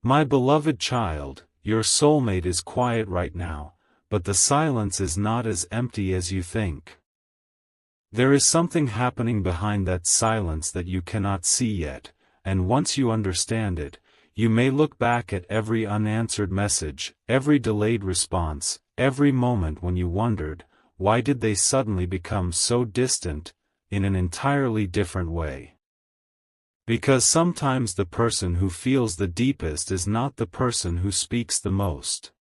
My beloved child, your soulmate is quiet right now, but the silence is not as empty as you think. There is something happening behind that silence that you cannot see yet, and once you understand it, you may look back at every unanswered message, every delayed response, every moment when you wondered, why did they suddenly become so distant, in an entirely different way. Because sometimes the person who feels the deepest is not the person who speaks the most.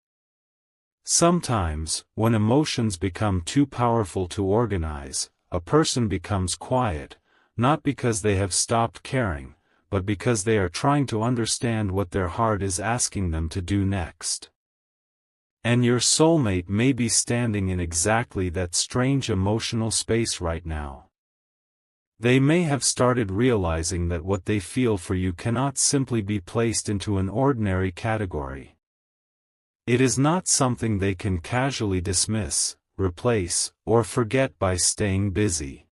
Sometimes, when emotions become too powerful to organize, a person becomes quiet, not because they have stopped caring, but because they are trying to understand what their heart is asking them to do next. And your soulmate may be standing in exactly that strange emotional space right now. They may have started realizing that what they feel for you cannot simply be placed into an ordinary category. It is not something they can casually dismiss, replace, or forget by staying busy.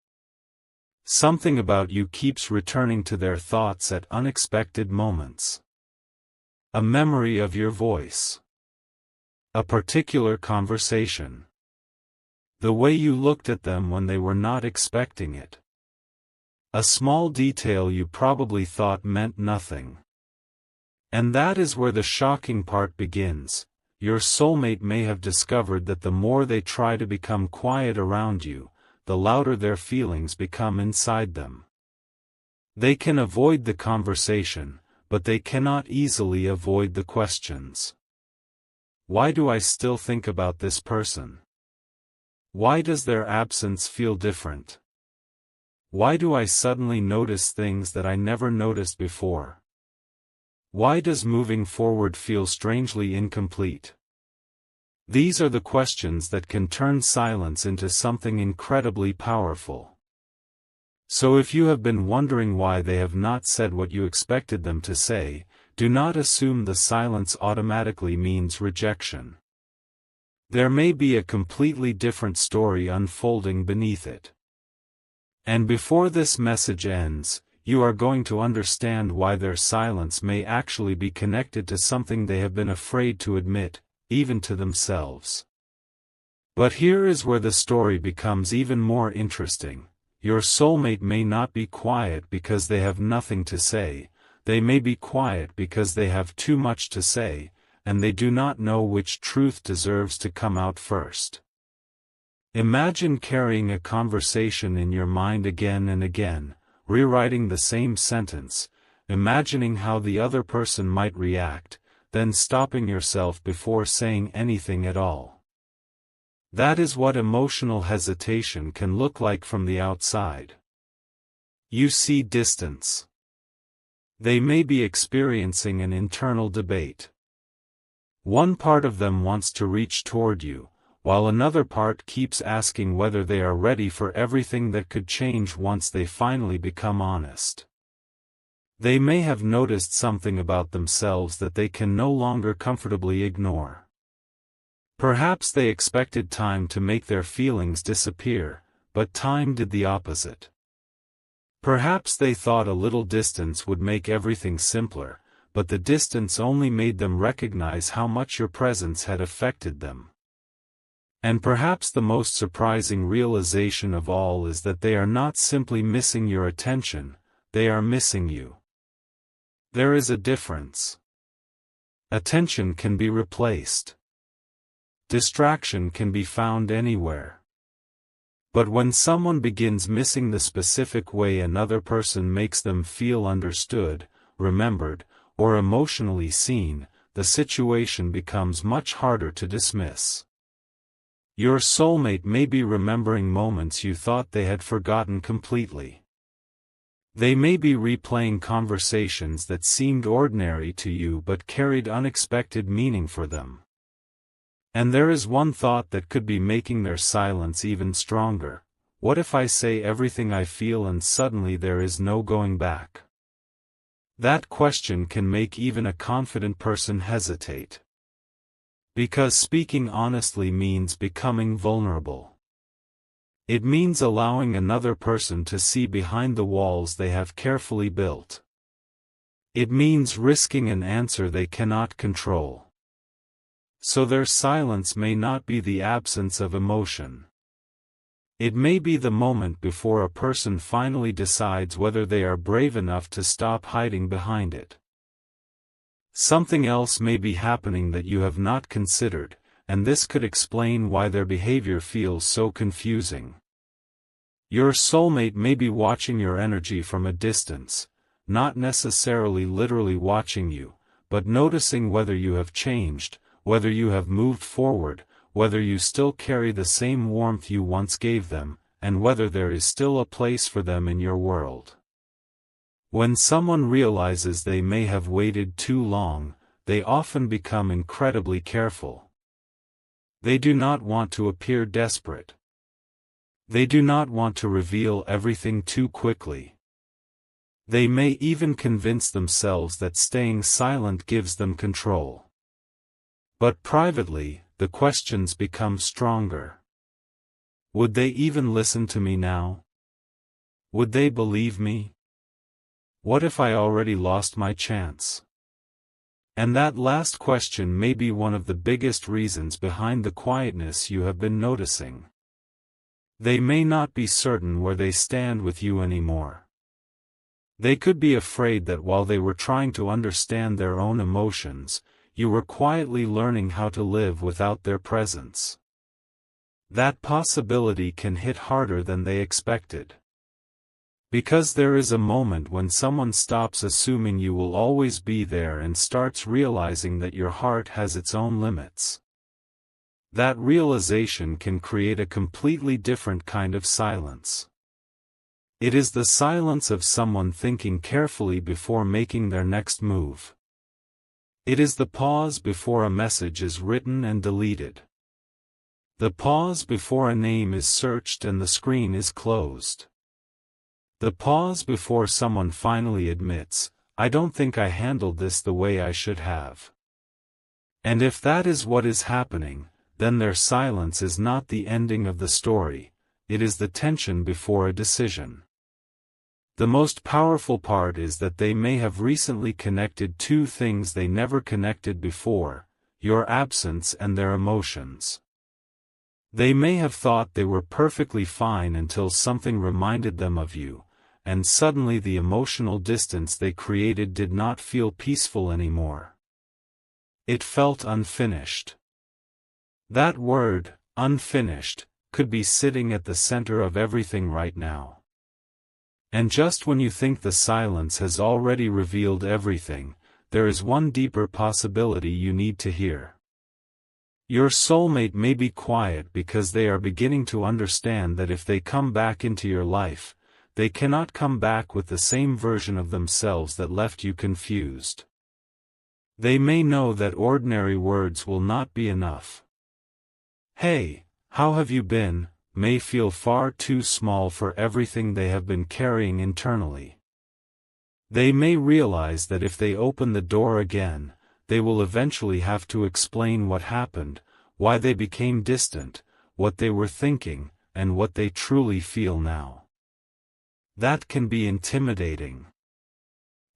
Something about you keeps returning to their thoughts at unexpected moments. A memory of your voice. A particular conversation. The way you looked at them when they were not expecting it. A small detail you probably thought meant nothing. And that is where the shocking part begins. Your soulmate may have discovered that the more they try to become quiet around you, the louder their feelings become inside them. They can avoid the conversation, but they cannot easily avoid the questions. Why do I still think about this person? Why does their absence feel different? Why do I suddenly notice things that I never noticed before? Why does moving forward feel strangely incomplete? These are the questions that can turn silence into something incredibly powerful. So if you have been wondering why they have not said what you expected them to say, do not assume the silence automatically means rejection. There may be a completely different story unfolding beneath it. And before this message ends, you are going to understand why their silence may actually be connected to something they have been afraid to admit, even to themselves. But here is where the story becomes even more interesting. Your soulmate may not be quiet because they have nothing to say, they may be quiet because they have too much to say, and they do not know which truth deserves to come out first. Imagine carrying a conversation in your mind again and again, rewriting the same sentence, imagining how the other person might react, then stopping yourself before saying anything at all. That is what emotional hesitation can look like from the outside. You see distance. They may be experiencing an internal debate. One part of them wants to reach toward you, while another part keeps asking whether they are ready for everything that could change once they finally become honest. They may have noticed something about themselves that they can no longer comfortably ignore. Perhaps they expected time to make their feelings disappear, but time did the opposite. Perhaps they thought a little distance would make everything simpler, but the distance only made them recognize how much your presence had affected them. And perhaps the most surprising realization of all is that they are not simply missing your attention, they are missing you. There is a difference. Attention can be replaced. Distraction can be found anywhere. But when someone begins missing the specific way another person makes them feel understood, remembered, or emotionally seen, the situation becomes much harder to dismiss. Your soulmate may be remembering moments you thought they had forgotten completely. They may be replaying conversations that seemed ordinary to you but carried unexpected meaning for them. And there is one thought that could be making their silence even stronger. What if I say everything I feel and suddenly there is no going back? That question can make even a confident person hesitate. Because speaking honestly means becoming vulnerable. It means allowing another person to see behind the walls they have carefully built. It means risking an answer they cannot control. So their silence may not be the absence of emotion. It may be the moment before a person finally decides whether they are brave enough to stop hiding behind it. Something else may be happening that you have not considered, and this could explain why their behavior feels so confusing. Your soulmate may be watching your energy from a distance, not necessarily literally watching you, but noticing whether you have changed, whether you have moved forward, whether you still carry the same warmth you once gave them, and whether there is still a place for them in your world. When someone realizes they may have waited too long, they often become incredibly careful. They do not want to appear desperate. They do not want to reveal everything too quickly. They may even convince themselves that staying silent gives them control. But privately, the questions become stronger. Would they even listen to me now? Would they believe me? What if I already lost my chance? And that last question may be one of the biggest reasons behind the quietness you have been noticing. They may not be certain where they stand with you anymore. They could be afraid that while they were trying to understand their own emotions, you were quietly learning how to live without their presence. That possibility can hit harder than they expected. Because there is a moment when someone stops assuming you will always be there and starts realizing that your heart has its own limits. That realization can create a completely different kind of silence. It is the silence of someone thinking carefully before making their next move. It is the pause before a message is written and deleted. The pause before a name is searched and the screen is closed. The pause before someone finally admits, "I don't think I handled this the way I should have." And if that is what is happening, then their silence is not the ending of the story, it is the tension before a decision. The most powerful part is that they may have recently connected two things they never connected before, your absence and their emotions. They may have thought they were perfectly fine until something reminded them of you, and suddenly the emotional distance they created did not feel peaceful anymore. It felt unfinished. That word, unfinished, could be sitting at the center of everything right now. And just when you think the silence has already revealed everything, there is one deeper possibility you need to hear. Your soulmate may be quiet because they are beginning to understand that if they come back into your life, they cannot come back with the same version of themselves that left you confused. They may know that ordinary words will not be enough. "Hey, how have you been?" may feel far too small for everything they have been carrying internally. They may realize that if they open the door again, they will eventually have to explain what happened, why they became distant, what they were thinking, and what they truly feel now. That can be intimidating.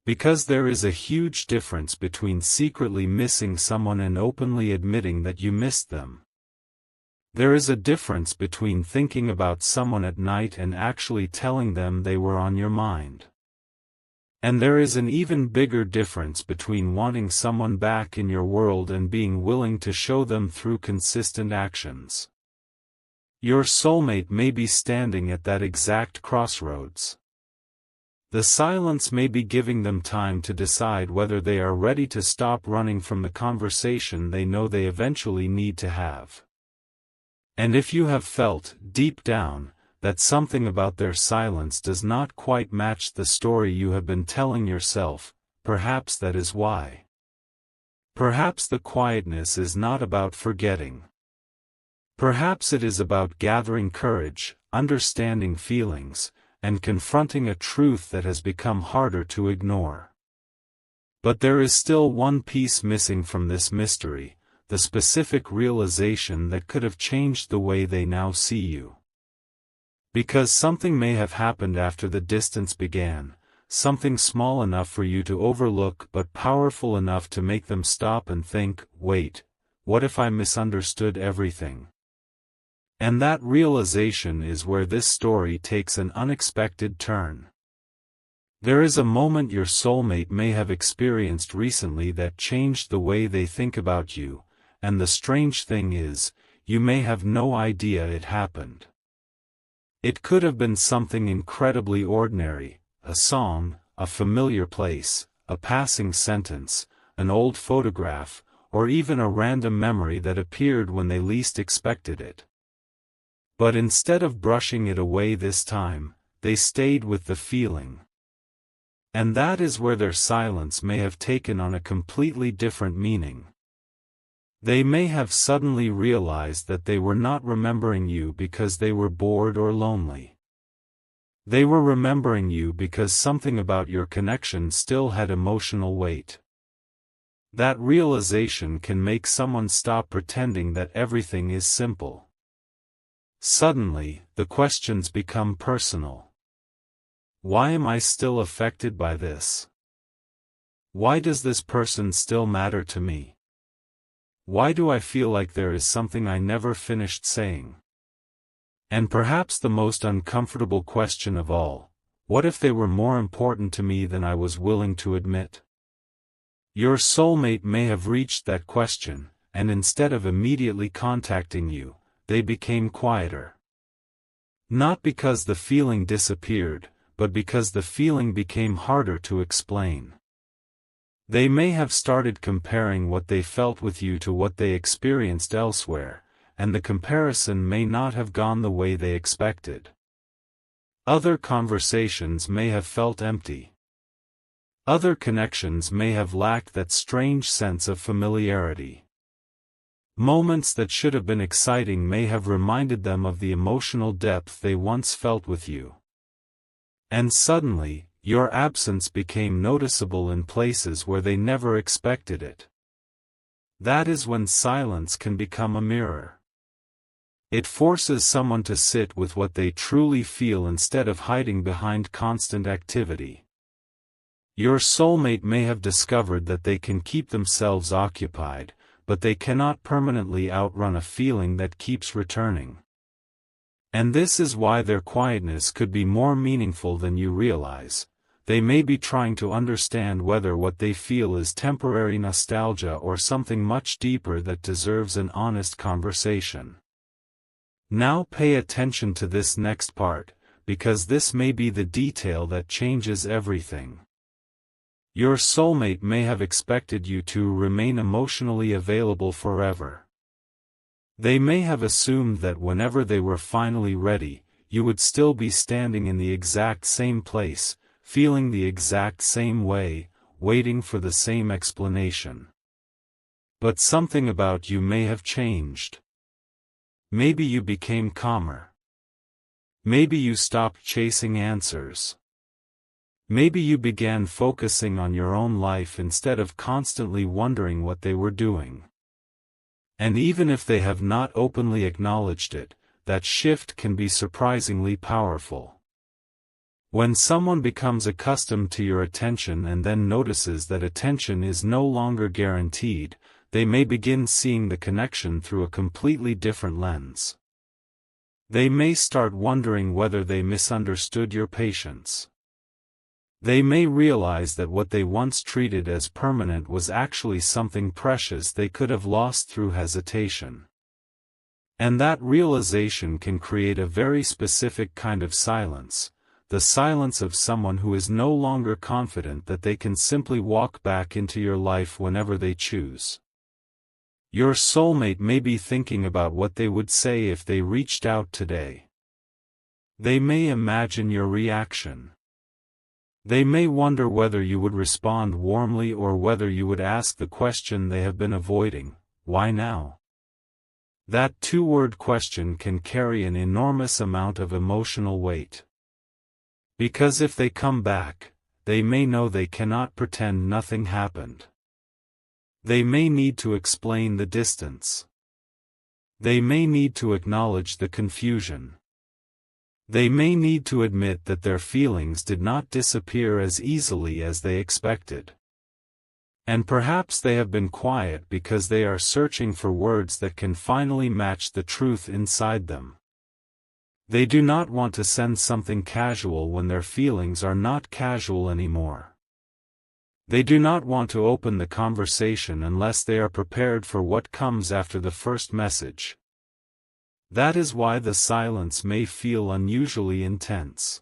Because there is a huge difference between secretly missing someone and openly admitting that you missed them. There is a difference between thinking about someone at night and actually telling them they were on your mind. And there is an even bigger difference between wanting someone back in your world and being willing to show them through consistent actions. Your soulmate may be standing at that exact crossroads. The silence may be giving them time to decide whether they are ready to stop running from the conversation they know they eventually need to have. And if you have felt, deep down, that something about their silence does not quite match the story you have been telling yourself, perhaps that is why. Perhaps the quietness is not about forgetting. Perhaps it is about gathering courage, understanding feelings, and confronting a truth that has become harder to ignore. But there is still one piece missing from this mystery, the specific realization that could have changed the way they now see you. Because something may have happened after the distance began, something small enough for you to overlook but powerful enough to make them stop and think, wait, what if I misunderstood everything? And that realization is where this story takes an unexpected turn. There is a moment your soulmate may have experienced recently that changed the way they think about you, and the strange thing is, you may have no idea it happened. It could have been something incredibly ordinary, a song, a familiar place, a passing sentence, an old photograph, or even a random memory that appeared when they least expected it. But instead of brushing it away this time, they stayed with the feeling. And that is where their silence may have taken on a completely different meaning. They may have suddenly realized that they were not remembering you because they were bored or lonely. They were remembering you because something about your connection still had emotional weight. That realization can make someone stop pretending that everything is simple. Suddenly, the questions become personal. Why am I still affected by this? Why does this person still matter to me? Why do I feel like there is something I never finished saying? And perhaps the most uncomfortable question of all, what if they were more important to me than I was willing to admit? Your soulmate may have reached that question, and instead of immediately contacting you, they became quieter. Not because the feeling disappeared, but because the feeling became harder to explain. They may have started comparing what they felt with you to what they experienced elsewhere, and the comparison may not have gone the way they expected. Other conversations may have felt empty. Other connections may have lacked that strange sense of familiarity. Moments that should have been exciting may have reminded them of the emotional depth they once felt with you. And suddenly, your absence became noticeable in places where they never expected it. That is when silence can become a mirror. It forces someone to sit with what they truly feel instead of hiding behind constant activity. Your soulmate may have discovered that they can keep themselves occupied, but they cannot permanently outrun a feeling that keeps returning. And this is why their quietness could be more meaningful than you realize. They may be trying to understand whether what they feel is temporary nostalgia or something much deeper that deserves an honest conversation. Now pay attention to this next part, because this may be the detail that changes everything. Your soulmate may have expected you to remain emotionally available forever. They may have assumed that whenever they were finally ready, you would still be standing in the exact same place, feeling the exact same way, waiting for the same explanation. But something about you may have changed. Maybe you became calmer. Maybe you stopped chasing answers. Maybe you began focusing on your own life instead of constantly wondering what they were doing. And even if they have not openly acknowledged it, that shift can be surprisingly powerful. When someone becomes accustomed to your attention and then notices that attention is no longer guaranteed, they may begin seeing the connection through a completely different lens. They may start wondering whether they misunderstood your patience. They may realize that what they once treated as permanent was actually something precious they could have lost through hesitation. And that realization can create a very specific kind of silence, the silence of someone who is no longer confident that they can simply walk back into your life whenever they choose. Your soulmate may be thinking about what they would say if they reached out today. They may imagine your reaction. They may wonder whether you would respond warmly or whether you would ask the question they have been avoiding, why now? That two-word question can carry an enormous amount of emotional weight. Because if they come back, they may know they cannot pretend nothing happened. They may need to explain the distance. They may need to acknowledge the confusion. They may need to admit that their feelings did not disappear as easily as they expected. And perhaps they have been quiet because they are searching for words that can finally match the truth inside them. They do not want to send something casual when their feelings are not casual anymore. They do not want to open the conversation unless they are prepared for what comes after the first message. That is why the silence may feel unusually intense.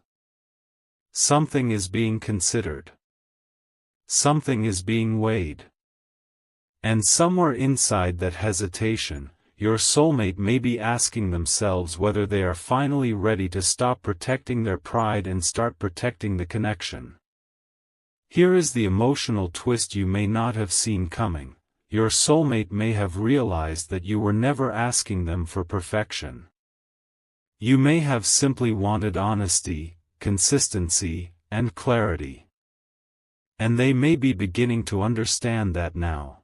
Something is being considered. Something is being weighed. And somewhere inside that hesitation, your soulmate may be asking themselves whether they are finally ready to stop protecting their pride and start protecting the connection. Here is the emotional twist you may not have seen coming. Your soulmate may have realized that you were never asking them for perfection. You may have simply wanted honesty, consistency, and clarity. And they may be beginning to understand that now.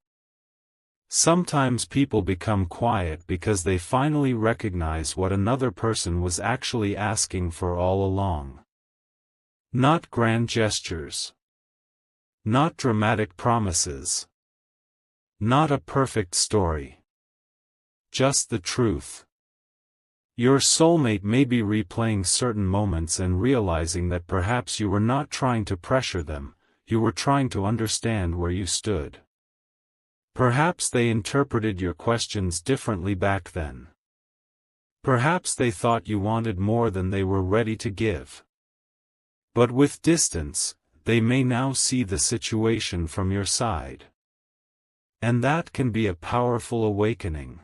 Sometimes people become quiet because they finally recognize what another person was actually asking for all along. Not grand gestures. Not dramatic promises. Not a perfect story. Just the truth. Your soulmate may be replaying certain moments and realizing that perhaps you were not trying to pressure them, you were trying to understand where you stood. Perhaps they interpreted your questions differently back then. Perhaps they thought you wanted more than they were ready to give. But with distance, they may now see the situation from your side. And that can be a powerful awakening.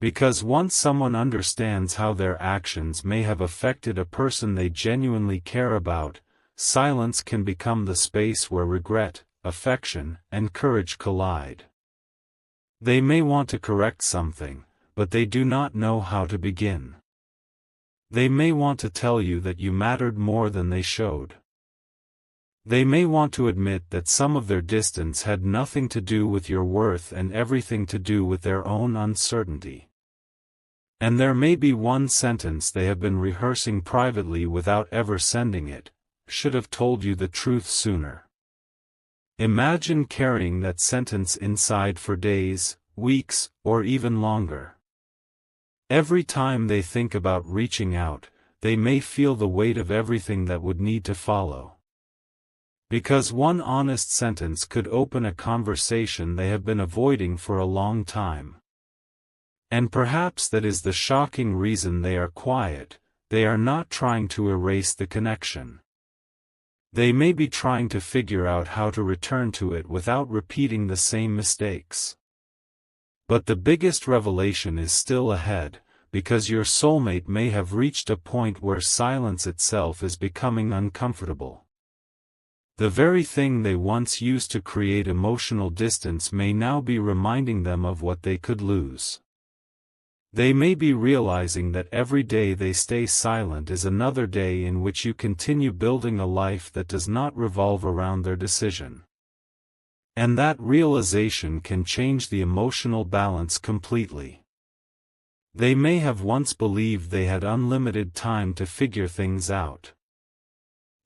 Because once someone understands how their actions may have affected a person they genuinely care about, silence can become the space where regret, affection, and courage collide. They may want to correct something, but they do not know how to begin. They may want to tell you that you mattered more than they showed. They may want to admit that some of their distance had nothing to do with your worth and everything to do with their own uncertainty. And there may be one sentence they have been rehearsing privately without ever sending it: should have told you the truth sooner. Imagine carrying that sentence inside for days, weeks, or even longer. Every time they think about reaching out, they may feel the weight of everything that would need to follow. Because one honest sentence could open a conversation they have been avoiding for a long time. And perhaps that is the shocking reason they are quiet. They are not trying to erase the connection. They may be trying to figure out how to return to it without repeating the same mistakes. But the biggest revelation is still ahead, because your soulmate may have reached a point where silence itself is becoming uncomfortable. The very thing they once used to create emotional distance may now be reminding them of what they could lose. They may be realizing that every day they stay silent is another day in which you continue building a life that does not revolve around their decision. And that realization can change the emotional balance completely. They may have once believed they had unlimited time to figure things out.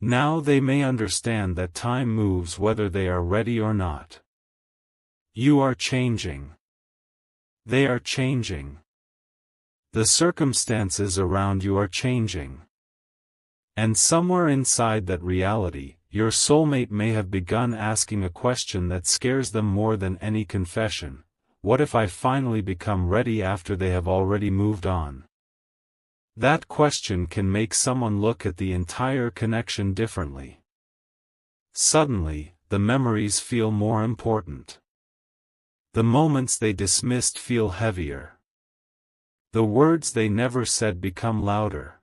Now they may understand that time moves whether they are ready or not. You are changing. They are changing. The circumstances around you are changing. And somewhere inside that reality, your soulmate may have begun asking a question that scares them more than any confession: what if I finally become ready after they have already moved on? That question can make someone look at the entire connection differently. Suddenly, the memories feel more important. The moments they dismissed feel heavier. The words they never said become louder.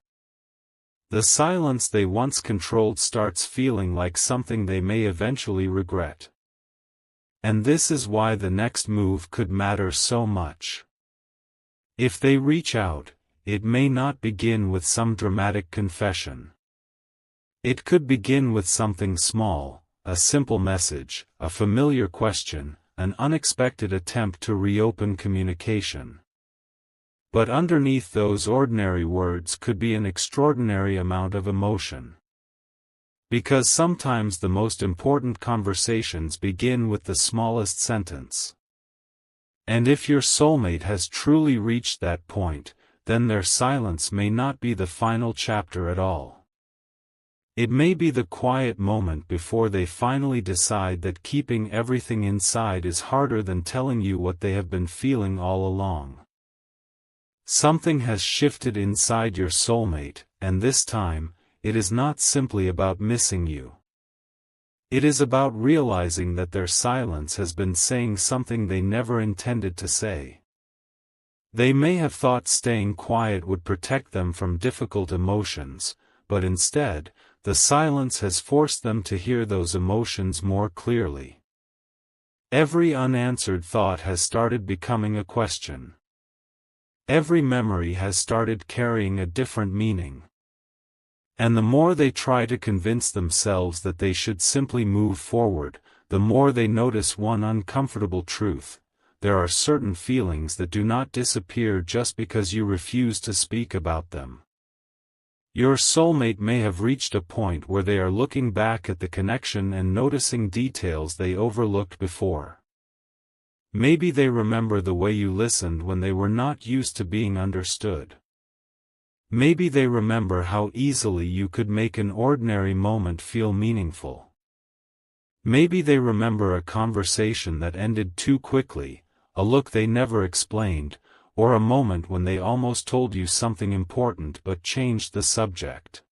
The silence they once controlled starts feeling like something they may eventually regret. And this is why the next move could matter so much. If they reach out, it may not begin with some dramatic confession. It could begin with something small, a simple message, a familiar question, an unexpected attempt to reopen communication. But underneath those ordinary words could be an extraordinary amount of emotion. Because sometimes the most important conversations begin with the smallest sentence. And if your soulmate has truly reached that point, then their silence may not be the final chapter at all. It may be the quiet moment before they finally decide that keeping everything inside is harder than telling you what they have been feeling all along. Something has shifted inside your soulmate, and this time, it is not simply about missing you. It is about realizing that their silence has been saying something they never intended to say. They may have thought staying quiet would protect them from difficult emotions, but instead, the silence has forced them to hear those emotions more clearly. Every unanswered thought has started becoming a question. Every memory has started carrying a different meaning. And the more they try to convince themselves that they should simply move forward, the more they notice one uncomfortable truth: there are certain feelings that do not disappear just because you refuse to speak about them. Your soulmate may have reached a point where they are looking back at the connection and noticing details they overlooked before. Maybe they remember the way you listened when they were not used to being understood. Maybe they remember how easily you could make an ordinary moment feel meaningful. Maybe they remember a conversation that ended too quickly, a look they never explained, or a moment when they almost told you something important but changed the subject.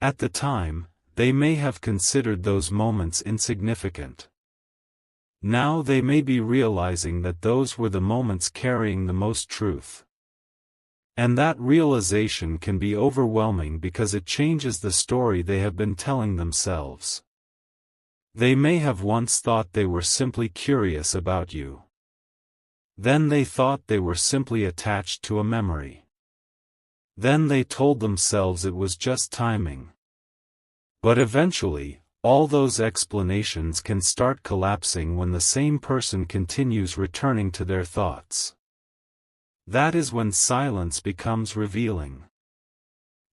At the time, they may have considered those moments insignificant. Now they may be realizing that those were the moments carrying the most truth. And that realization can be overwhelming because it changes the story they have been telling themselves. They may have once thought they were simply curious about you. Then they thought they were simply attached to a memory. Then they told themselves it was just timing. But eventually, all those explanations can start collapsing when the same person continues returning to their thoughts. That is when silence becomes revealing.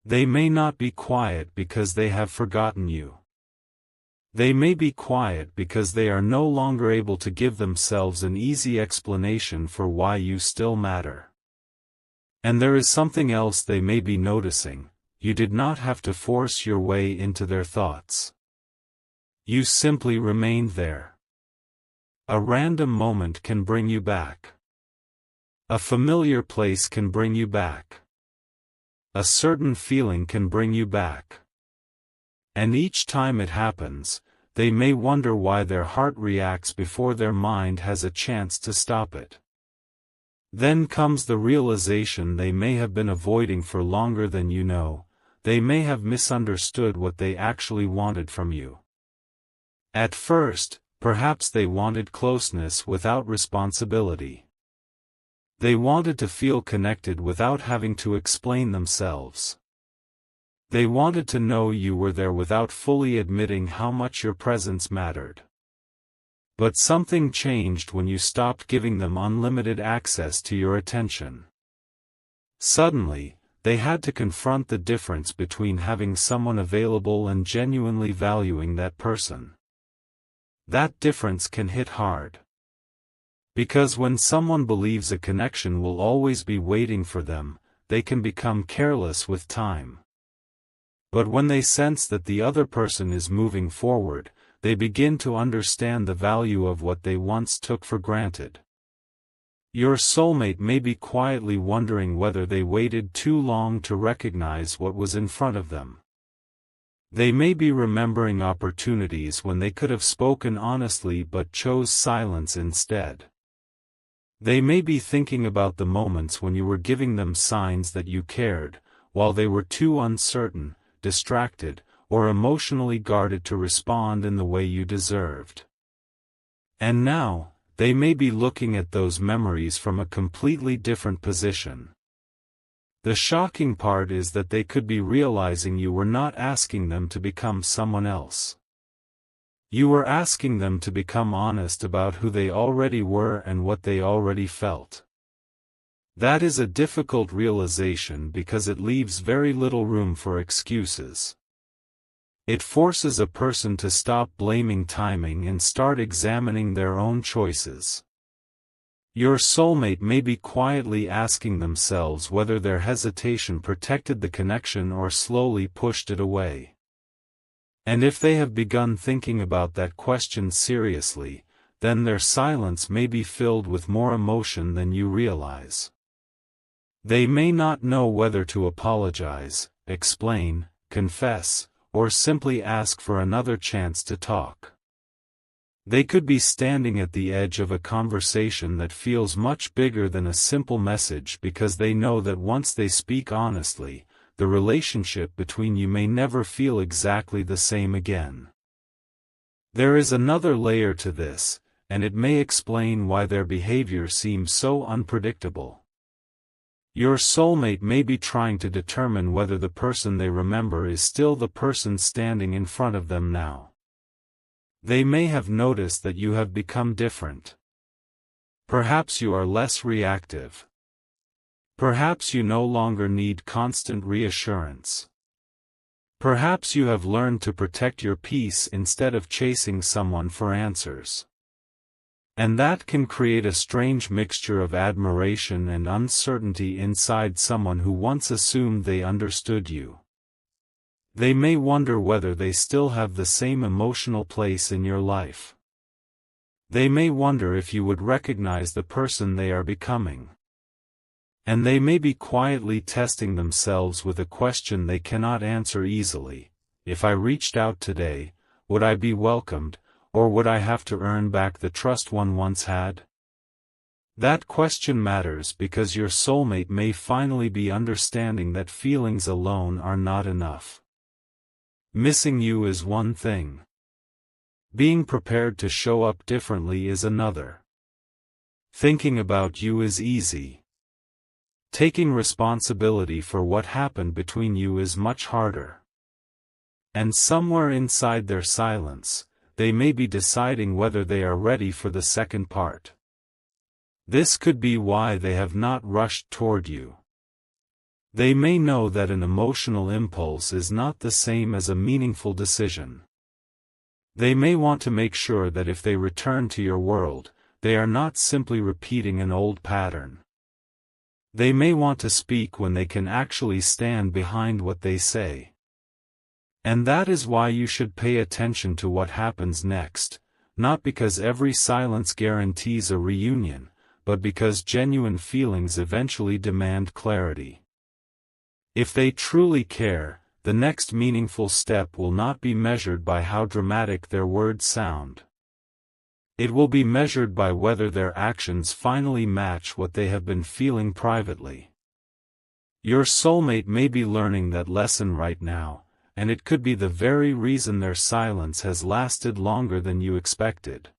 They may not be quiet because they have forgotten you. They may be quiet because they are no longer able to give themselves an easy explanation for why you still matter. And there is something else they may be noticing: you did not have to force your way into their thoughts. You simply remained there. A random moment can bring you back. A familiar place can bring you back. A certain feeling can bring you back. And each time it happens, they may wonder why their heart reacts before their mind has a chance to stop it. Then comes the realization they may have been avoiding for longer than you know. They may have misunderstood what they actually wanted from you. At first, perhaps they wanted closeness without responsibility. They wanted to feel connected without having to explain themselves. They wanted to know you were there without fully admitting how much your presence mattered. But something changed when you stopped giving them unlimited access to your attention. Suddenly, they had to confront the difference between having someone available and genuinely valuing that person. That difference can hit hard. Because when someone believes a connection will always be waiting for them, they can become careless with time. But when they sense that the other person is moving forward, they begin to understand the value of what they once took for granted. Your soulmate may be quietly wondering whether they waited too long to recognize what was in front of them. They may be remembering opportunities when they could have spoken honestly but chose silence instead. They may be thinking about the moments when you were giving them signs that you cared, while they were too uncertain, distracted, or emotionally guarded to respond in the way you deserved. And now, they may be looking at those memories from a completely different position. The shocking part is that they could be realizing you were not asking them to become someone else. You were asking them to become honest about who they already were and what they already felt. That is a difficult realization because it leaves very little room for excuses. It forces a person to stop blaming timing and start examining their own choices. Your soulmate may be quietly asking themselves whether their hesitation protected the connection or slowly pushed it away. And if they have begun thinking about that question seriously, then their silence may be filled with more emotion than you realize. They may not know whether to apologize, explain, confess, or simply ask for another chance to talk. They could be standing at the edge of a conversation that feels much bigger than a simple message because they know that once they speak honestly, the relationship between you may never feel exactly the same again. There is another layer to this, and it may explain why their behavior seems so unpredictable. Your soulmate may be trying to determine whether the person they remember is still the person standing in front of them now. They may have noticed that you have become different. Perhaps you are less reactive. Perhaps you no longer need constant reassurance. Perhaps you have learned to protect your peace instead of chasing someone for answers. And that can create a strange mixture of admiration and uncertainty inside someone who once assumed they understood you. They may wonder whether they still have the same emotional place in your life. They may wonder if you would recognize the person they are becoming. And they may be quietly testing themselves with a question they cannot answer easily. If I reached out today, would I be welcomed, or would I have to earn back the trust one once had? That question matters because your soulmate may finally be understanding that feelings alone are not enough. Missing you is one thing. Being prepared to show up differently is another. Thinking about you is easy. Taking responsibility for what happened between you is much harder. And somewhere inside their silence, they may be deciding whether they are ready for the second part. This could be why they have not rushed toward you. They may know that an emotional impulse is not the same as a meaningful decision. They may want to make sure that if they return to your world, they are not simply repeating an old pattern. They may want to speak when they can actually stand behind what they say. And that is why you should pay attention to what happens next, not because every silence guarantees a reunion, but because genuine feelings eventually demand clarity. If they truly care, the next meaningful step will not be measured by how dramatic their words sound. It will be measured by whether their actions finally match what they have been feeling privately. Your soulmate may be learning that lesson right now, and it could be the very reason their silence has lasted longer than you expected.